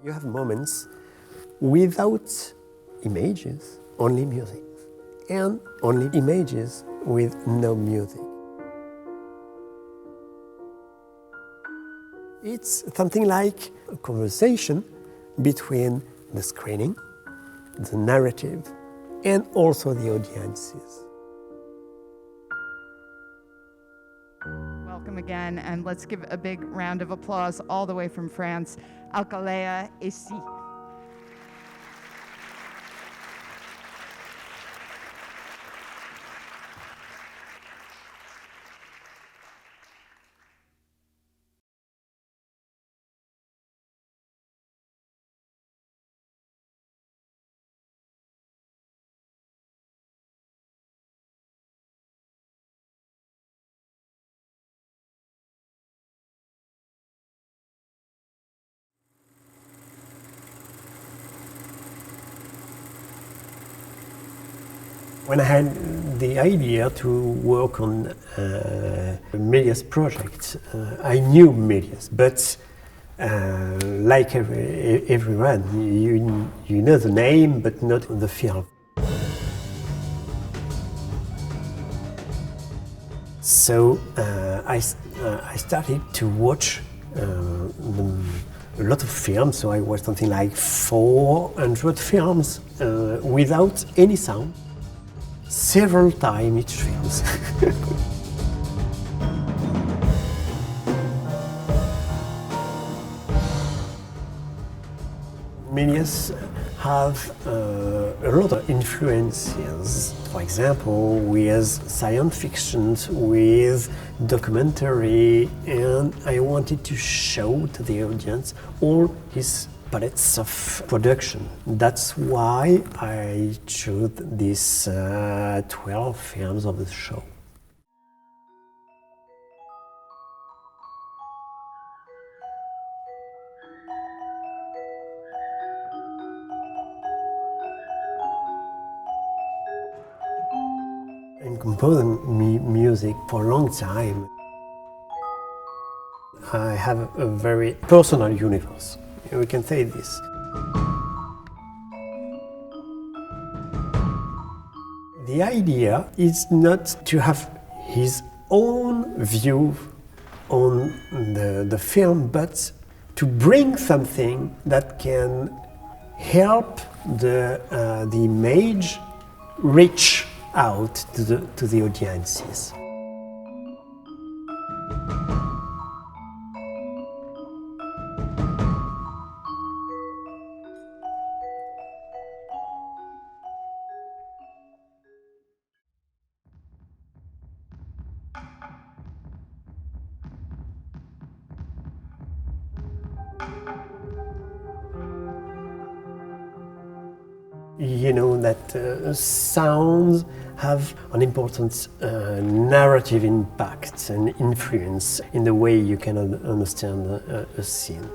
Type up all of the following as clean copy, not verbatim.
You have moments without images, only music, and only images with no music. It's something like a conversation between the screening, the narrative, and also the audiences. Welcome again, and let's give a big round of applause all the way from France, Alcoléa ici. When I had the idea to work on Myles project, I knew Myles, but like everyone, you know the name, but not the film. So I started to watch a lot of films, so I watched something like 400 films without any sound. Several times each films. Myles have a lot of influences, for example, with science fiction, with documentary, and I wanted to show to the audience all his palettes of production. That's why I chose these 12 films of the show. I'm composing music for a long time. I have a very personal universe. We can say this. The idea is not to have his own view on the film, but to bring something that can help the image reach out to the audiences. You know that sounds have an important narrative impact and influence in the way you can understand a scene.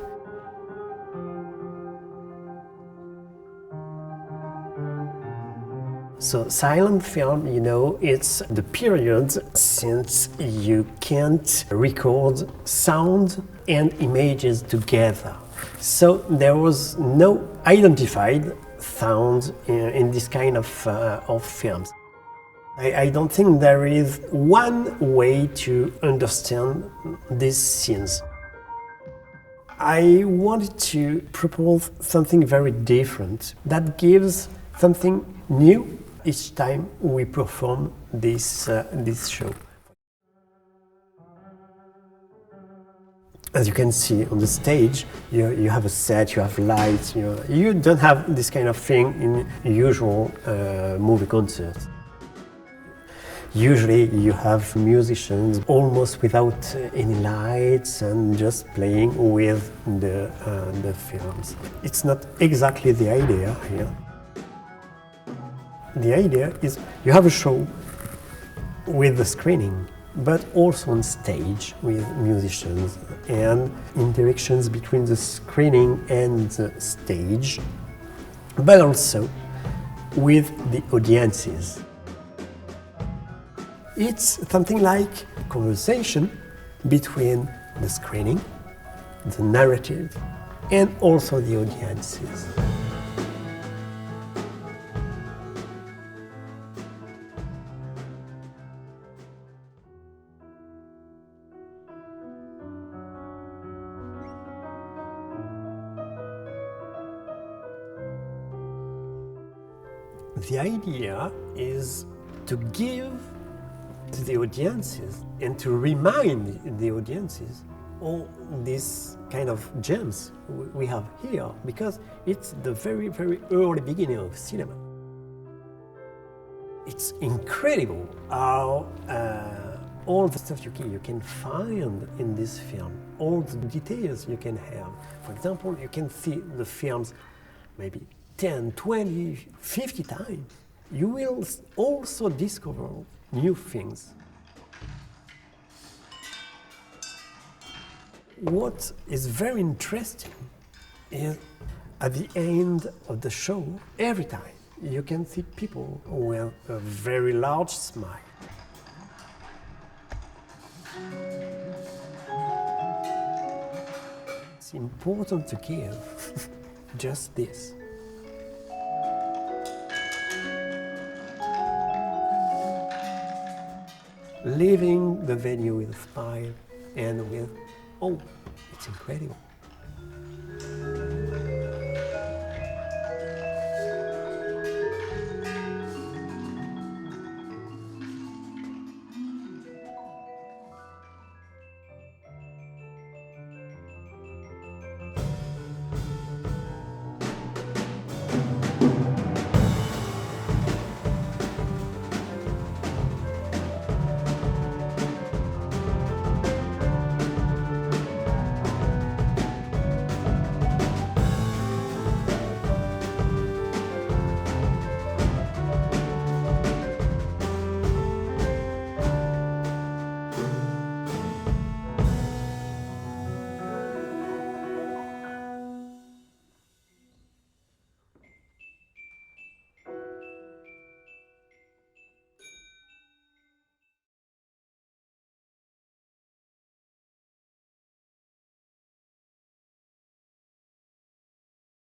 So silent film, you know, it's the period since you can't record sound and images together. So there was no identified sound in this kind of films. I don't think there is one way to understand these scenes. I wanted to propose something very different that gives something new each time we perform this show. As you can see on the stage, you have a set, you have lights, you don't have this kind of thing in usual movie concerts. Usually you have musicians almost without any lights and just playing with the films. It's not exactly the idea here. The idea is you have a show with the screening, but also on stage with musicians and interactions between the screening and the stage, but also with the audiences. It's something like a conversation between the screening, the narrative, and also the audiences. The idea is to give to the audiences and to remind the audiences all these kind of gems we have here, because it's the very, very early beginning of cinema. It's incredible how all the stuff you can find in this film, all the details you can have. For example, you can see the films maybe 10, 20, 50 times. You will also discover new things. What is very interesting is at the end of the show, every time, you can see people with a very large smile. It's important to give just this. Leaving the venue with a smile and with, oh, it's incredible.